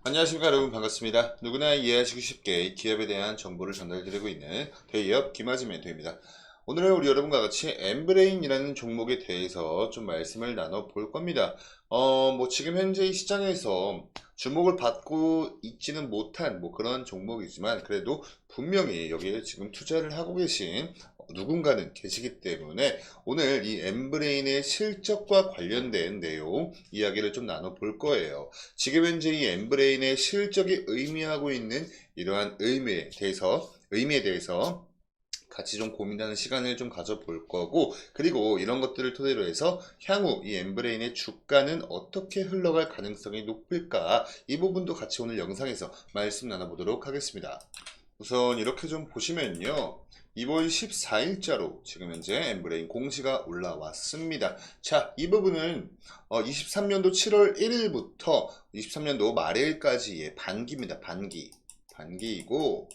안녕하십니까 여러분, 반갑습니다. 누구나 이해하시기 쉽게 기업에 대한 정보를 전달드리고 있는 대기업 김아지 멘토입니다. 오늘은 우리 여러분과 같이 엠브레인이라는 종목에 대해서 좀 말씀을 나눠볼 겁니다. 지금 현재 이 시장에서 주목을 받고 있지는 못한 그런 종목이지만 그래도 분명히 여기에 지금 투자를 하고 계신 누군가는 계시기 때문에 오늘 이 엠브레인의 실적과 관련된 내용 이야기를 좀 나눠볼 거예요. 지금 현재 이 엠브레인의 실적이 의미하고 있는 이러한 의미에 대해서 같이 좀 고민하는 시간을 좀 가져볼 거고, 그리고 이런 것들을 토대로 해서 향후 이 엠브레인의 주가는 어떻게 흘러갈 가능성이 높을까, 이 부분도 같이 오늘 영상에서 말씀 나눠보도록 하겠습니다. 우선 이렇게 좀 보시면요, 이번 14일자로 지금 현재 엠브레인 공시가 올라왔습니다. 자, 이 부분은 23년도 7월 1일부터 23년도 말일까지의 반기입니다. 반기이고,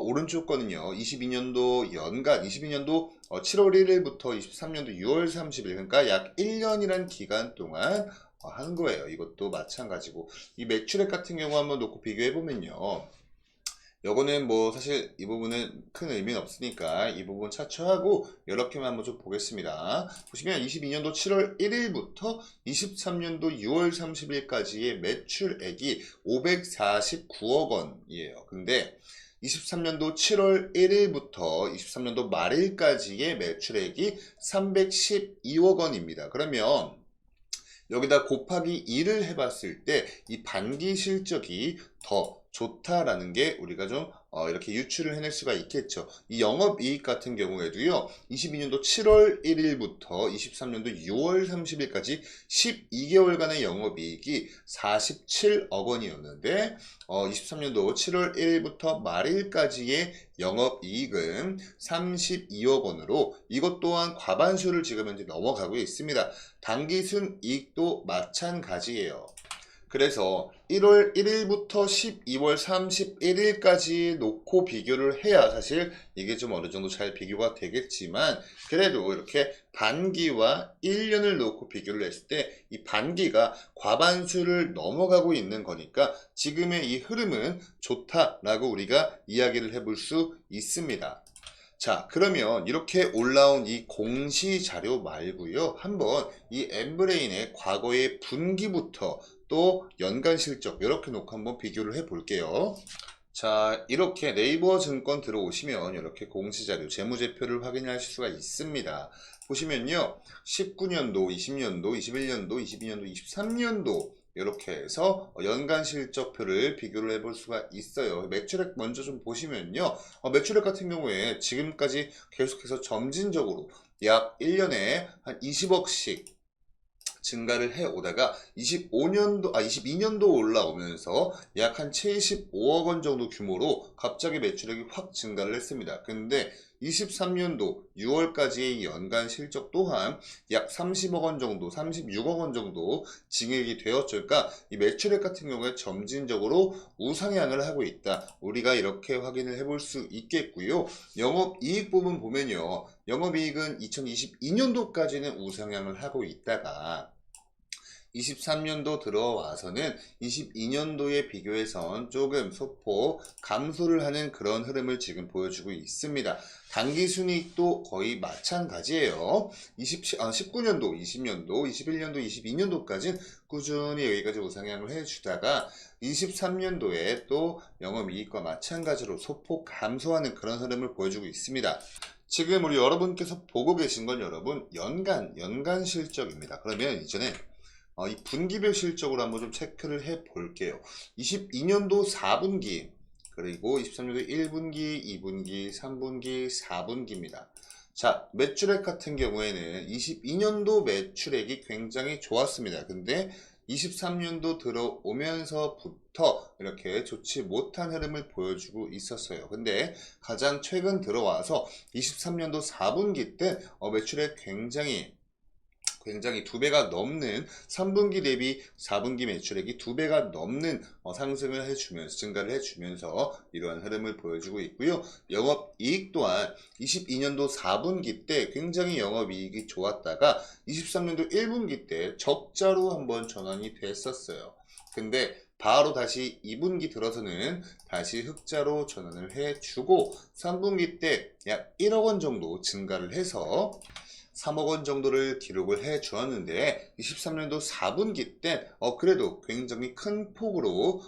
오른쪽 거는요, 22년도 연간, 22년도 7월 1일부터 23년도 6월 30일, 그러니까 약 1년이란 기간 동안 하는 거예요. 이것도 마찬가지고, 이 매출액 같은 경우 한번 놓고 비교해보면요, 요거는 사실 이 부분은 큰 의미는 없으니까 이 부분 차치하고 이렇게만 한번 좀 보겠습니다. 보시면 22년도 7월 1일부터 23년도 6월 30일까지의 매출액이 549억 원이에요. 근데 23년도 7월 1일부터 23년도 말일까지의 매출액이 312억 원입니다. 그러면 여기다 곱하기 2를 해봤을 때 이 반기 실적이 더 좋다라는 게 우리가 좀 이렇게 유추를 해낼 수가 있겠죠. 이 영업이익 같은 경우에도요, 22년도 7월 1일부터 23년도 6월 30일까지 12개월간의 영업이익이 47억 원이었는데 23년도 7월 1일부터 말일까지의 영업이익은 32억 원으로 이것 또한 과반수를 지금 현재 넘어가고 있습니다. 당기순이익도 마찬가지예요. 그래서 1월 1일부터 12월 31일까지 놓고 비교를 해야 사실 이게 좀 어느 정도 잘 비교가 되겠지만, 그래도 이렇게 반기와 1년을 놓고 비교를 했을 때 이 반기가 과반수를 넘어가고 있는 거니까 지금의 이 흐름은 좋다라고 우리가 이야기를 해볼 수 있습니다. 자, 그러면 이렇게 올라온 이 공시 자료 말고요, 한번 이 엠브레인의 과거의 분기부터 또 연간 실적 이렇게 놓고 한번 비교를 해 볼게요. 자, 이렇게 네이버 증권 들어오시면 이렇게 공시 자료 재무제표를 확인하실 수가 있습니다. 보시면요, 19년도, 20년도, 21년도, 22년도, 23년도 이렇게 해서 연간 실적표를 비교를 해볼 수가 있어요. 매출액 먼저 좀 보시면요, 매출액 같은 경우에 지금까지 계속해서 점진적으로 약 1년에 한 20억씩 증가를 해 오다가 22년도 올라오면서 약 한 75억 원 정도 규모로 갑자기 매출액이 확 증가를 했습니다. 근데 23년도 6월까지의 연간 실적 또한 약 30억 원 정도, 36억 원 정도 증액이 되었죠. 그러니까 이 매출액 같은 경우에 점진적으로 우상향을 하고 있다. 우리가 이렇게 확인을 해볼 수 있겠고요. 영업이익 부분 보면요, 영업이익은 2022년도까지는 우상향을 하고 있다가 23년도 들어와서는 22년도에 비교해선 조금 소폭 감소를 하는 그런 흐름을 지금 보여주고 있습니다. 당기순이익도 거의 마찬가지예요. 19년도, 20년도, 21년도, 22년도까지는 꾸준히 여기까지 우상향을 해주다가 23년도에 또 영업이익과 마찬가지로 소폭 감소하는 그런 흐름을 보여주고 있습니다. 지금 우리 여러분께서 보고 계신 건 여러분 연간 실적입니다. 그러면 이전에 이 분기별 실적으로 한번 좀 체크를 해 볼게요. 22년도 4분기, 그리고 23년도 1분기, 2분기, 3분기, 4분기입니다. 자, 매출액 같은 경우에는 22년도 매출액이 굉장히 좋았습니다. 근데 23년도 들어오면서부터 이렇게 좋지 못한 흐름을 보여주고 있었어요. 근데 가장 최근 들어와서 23년도 4분기 때 매출액 굉장히 2배가 넘는 3분기 대비 4분기 매출액이 2배가 넘는 상승을 해주면서 증가를 해주면서 이러한 흐름을 보여주고 있고요. 영업이익 또한 22년도 4분기 때 굉장히 영업이익이 좋았다가 23년도 1분기 때 적자로 한번 전환이 됐었어요. 근데 바로 다시 2분기 들어서는 다시 흑자로 전환을 해주고 3분기 때 약 1억 원 정도 증가를 해서 3억 원 정도를 기록을 해 주었는데 23년도 4분기 때 그래도 굉장히 큰 폭으로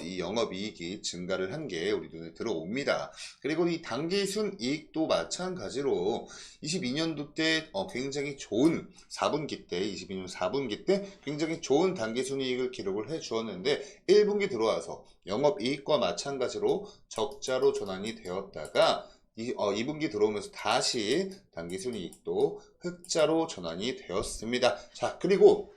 이 영업이익이 증가를 한 게 우리 눈에 들어옵니다. 그리고 이 당기순이익도 마찬가지로 22년도 때 굉장히 좋은 4분기 때 22년 4분기 때 굉장히 좋은 당기순이익을 기록을 해 주었는데 1분기 들어와서 영업이익과 마찬가지로 적자로 전환이 되었다가 2분기 들어오면서 다시 당기순이익도 흑자로 전환이 되었습니다. 자, 그리고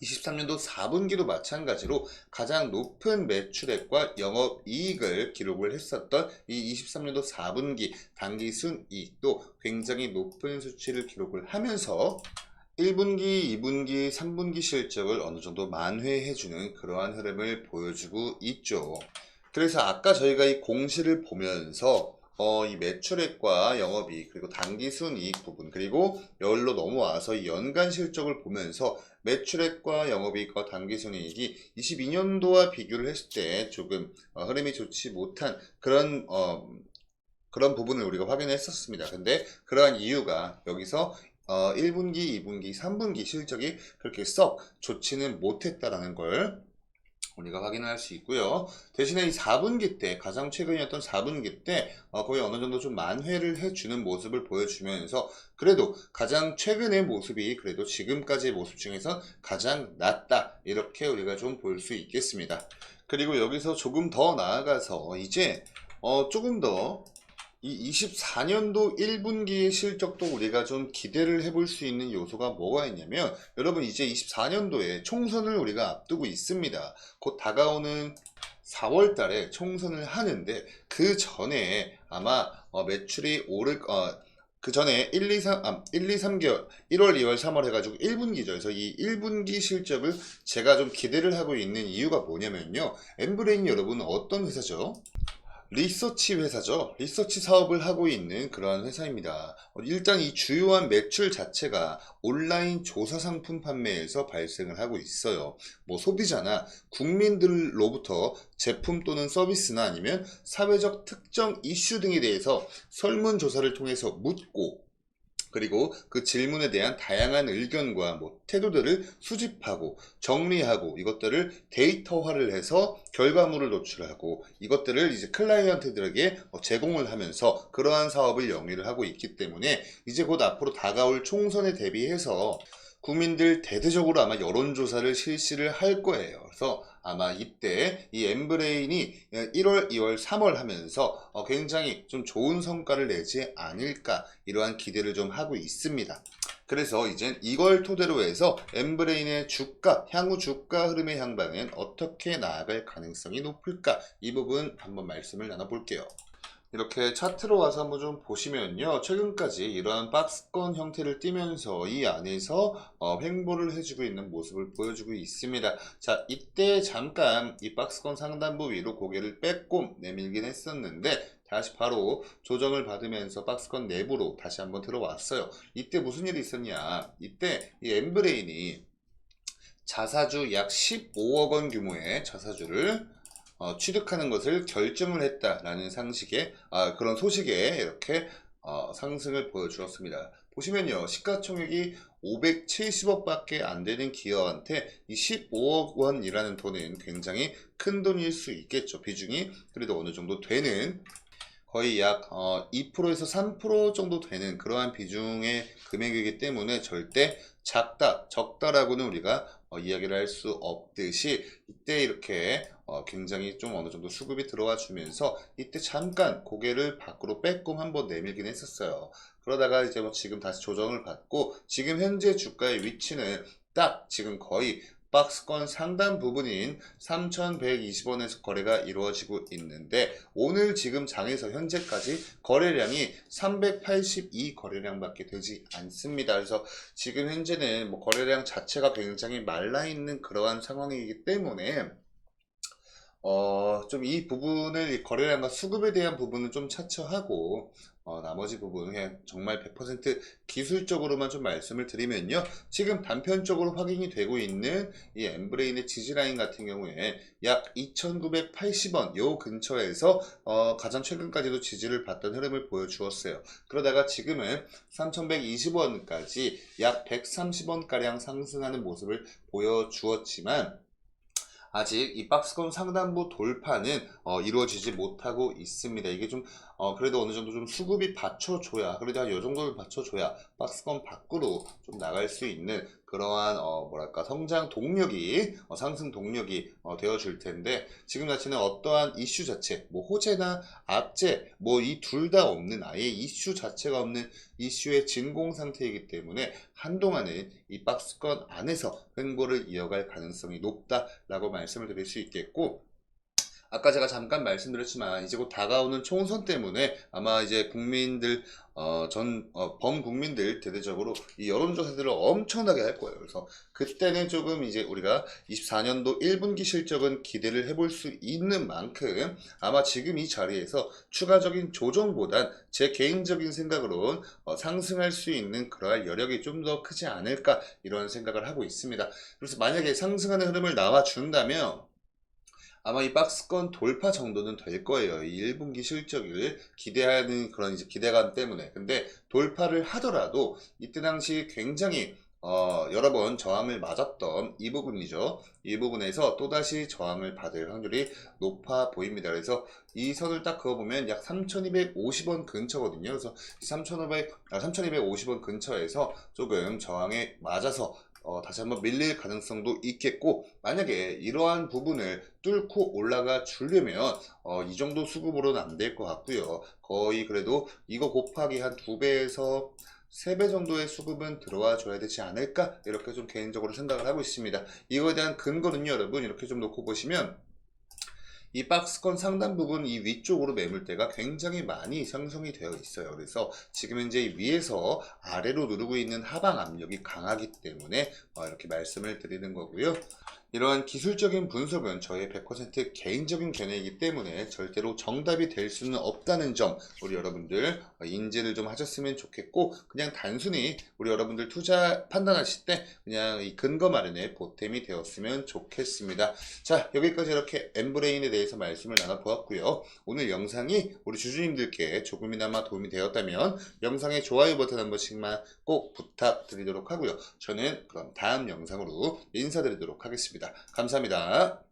23년도 4분기도 마찬가지로 가장 높은 매출액과 영업이익을 기록을 했었던 이 23년도 4분기 당기순이익도 굉장히 높은 수치를 기록을 하면서 1분기, 2분기, 3분기 실적을 어느 정도 만회해주는 그러한 흐름을 보여주고 있죠. 그래서 아까 저희가 이 공시를 보면서 이 매출액과 영업이익 그리고 당기순이익 부분 그리고 여기로 넘어와서 이 연간 실적을 보면서 매출액과 영업이익과 당기순이익이 22년도와 비교를 했을 때 조금 흐름이 좋지 못한 그런 부분을 우리가 확인했었습니다. 근데 그러한 이유가 여기서 1분기, 2분기, 3분기 실적이 그렇게 썩 좋지는 못했다라는 걸 우리가 확인할 수 있고요. 대신에 이 4분기 때 가장 최근이었던 4분기 때 거의 어느 정도 좀 만회를 해주는 모습을 보여주면서 그래도 가장 최근의 모습이 그래도 지금까지의 모습 중에서 가장 낫다 이렇게 우리가 좀 볼 수 있겠습니다. 그리고 여기서 조금 더 나아가서 이제 조금 더 이 24년도 1분기의 실적도 우리가 좀 기대를 해볼 수 있는 요소가 뭐가 있냐면 여러분 이제 24년도에 총선을 우리가 앞두고 있습니다. 곧 다가오는 4월 달에 총선을 하는데 그 전에 아마 매출이 오를 그 전에 1, 2, 3개월 1월, 2월, 3월 해가지고 1분기죠. 그래서 이 1분기 실적을 제가 좀 기대를 하고 있는 이유가 뭐냐면요. 엠브레인 여러분 어떤 회사죠? 리서치 회사죠. 리서치 사업을 하고 있는 그러한 회사입니다. 일단 이 주요한 매출 자체가 온라인 조사 상품 판매에서 발생을 하고 있어요. 뭐 소비자나 국민들로부터 제품 또는 서비스나 아니면 사회적 특정 이슈 등에 대해서 설문조사를 통해서 묻고 그리고 그 질문에 대한 다양한 의견과 태도들을 수집하고 정리하고 이것들을 데이터화를 해서 결과물을 노출하고 이것들을 이제 클라이언트들에게 제공을 하면서 그러한 사업을 영위를 하고 있기 때문에 이제 곧 앞으로 다가올 총선에 대비해서 국민들 대대적으로 아마 여론조사를 실시를 할 거예요. 그래서 아마 이때 이 엠브레인이 1월, 2월, 3월 하면서 굉장히 좀 좋은 성과를 내지 않을까 이러한 기대를 좀 하고 있습니다. 그래서 이젠 이걸 토대로 해서 엠브레인의 주가, 향후 주가 흐름의 향방은 어떻게 나아갈 가능성이 높을까 이 부분 한번 말씀을 나눠볼게요. 이렇게 차트로 와서 한번 좀 보시면요. 최근까지 이러한 박스권 형태를 띠면서 이 안에서 횡보를 해주고 있는 모습을 보여주고 있습니다. 자, 이때 잠깐 이 박스권 상단부 위로 고개를 빼꼼 내밀긴 했었는데 다시 바로 조정을 받으면서 박스권 내부로 다시 한번 들어왔어요. 이때 무슨 일이 있었냐. 이때 이 엠브레인이 자사주 약 15억 원 규모의 자사주를 취득하는 것을 결정을 했다라는 상식의 그런 소식에 이렇게 상승을 보여주었습니다. 보시면요, 시가총액이 570억밖에 안 되는 기업한테 이 15억 원이라는 돈은 굉장히 큰 돈일 수 있겠죠. 비중이 그래도 어느 정도 되는 거의 약 2%에서 3% 정도 되는 그러한 비중의 금액이기 때문에 절대 작다, 적다라고는 우리가 이야기를 할 수 없듯이 이때 이렇게 굉장히 좀 어느 정도 수급이 들어와 주면서 이때 잠깐 고개를 밖으로 빼꼼 한번 내밀긴 했었어요. 그러다가 이제 지금 다시 조정을 받고 지금 현재 주가의 위치는 딱 지금 거의 박스권 상단 부분인 3,120원에서 거래가 이루어지고 있는데 오늘 지금 장에서 현재까지 거래량이 382 거래량밖에 되지 않습니다. 그래서 지금 현재는 거래량 자체가 굉장히 말라있는 그러한 상황이기 때문에 좀 이 부분을 이 거래량과 수급에 대한 부분은 좀 차치하고 나머지 부분은 그냥 정말 100% 기술적으로만 좀 말씀을 드리면요. 지금 단편적으로 확인이 되고 있는 이 엠브레인의 지지라인 같은 경우에 약 2,980원 요 근처에서 가장 최근까지도 지지를 받던 흐름을 보여주었어요. 그러다가 지금은 3,120원까지 약 130원가량 상승하는 모습을 보여주었지만 아직 이 박스권 상단부 돌파는 이루어지지 못하고 있습니다. 이게 좀 그래도 어느 정도 좀 수급이 받쳐줘야, 그래도 한 요 정도를 받쳐줘야 박스권 밖으로 좀 나갈 수 있는 그러한 뭐랄까 성장 동력이 상승 동력이 되어줄 텐데, 지금 자체는 어떠한 이슈 자체, 뭐 호재나 악재 뭐 이 둘 다 없는, 아예 이슈 자체가 없는 이슈의 진공 상태이기 때문에 한동안은 이 박스권 안에서 횡보를 이어갈 가능성이 높다라고 말씀을 드릴 수 있겠고, 아까 제가 잠깐 말씀드렸지만 이제 곧 다가오는 총선 때문에 아마 이제 국민들 범국민들 대대적으로 이 여론조사들을 엄청나게 할 거예요. 그래서 그때는 조금 이제 우리가 24년도 1분기 실적은 기대를 해볼 수 있는 만큼 아마 지금 이 자리에서 추가적인 조정보단 제 개인적인 생각으로는 상승할 수 있는 그러한 여력이 좀 더 크지 않을까 이런 생각을 하고 있습니다. 그래서 만약에 상승하는 흐름을 나와준다면 아마 이 박스권 돌파 정도는 될 거예요. 이 1분기 실적을 기대하는 그런 이제 기대감 때문에. 근데 돌파를 하더라도 이때 당시 굉장히 여러 번 저항을 맞았던 이 부분이죠. 이 부분에서 또다시 저항을 받을 확률이 높아 보입니다. 그래서 이 선을 딱 그어보면 약 3,250원 근처거든요. 그래서 3,250원 근처에서 조금 저항에 맞아서 다시 한번 밀릴 가능성도 있겠고, 만약에 이러한 부분을 뚫고 올라가 주려면 이 정도 수급으로는 안 될 것 같고요. 거의 그래도 이거 곱하기 한 2배에서 3배 정도의 수급은 들어와 줘야 되지 않을까, 이렇게 좀 개인적으로 생각을 하고 있습니다. 이거에 대한 근거는요, 여러분 이렇게 좀 놓고 보시면 이 박스권 상단 부분 이 위쪽으로 매물대가 굉장히 많이 형성이 되어 있어요. 그래서 지금 현재 위에서 아래로 누르고 있는 하방 압력이 강하기 때문에 이렇게 말씀을 드리는 거고요. 이러한 기술적인 분석은 저의 100% 개인적인 견해이기 때문에 절대로 정답이 될 수는 없다는 점 우리 여러분들 인지를 좀 하셨으면 좋겠고, 그냥 단순히 우리 여러분들 투자 판단하실 때 그냥 이 근거 마련에 보탬이 되었으면 좋겠습니다. 자, 여기까지 이렇게 엠브레인에 대해서 말씀을 나눠보았고요. 오늘 영상이 우리 주주님들께 조금이나마 도움이 되었다면 영상의 좋아요 버튼 한 번씩만 꼭 부탁드리도록 하고요. 저는 그럼 다음 영상으로 인사드리도록 하겠습니다. 감사합니다.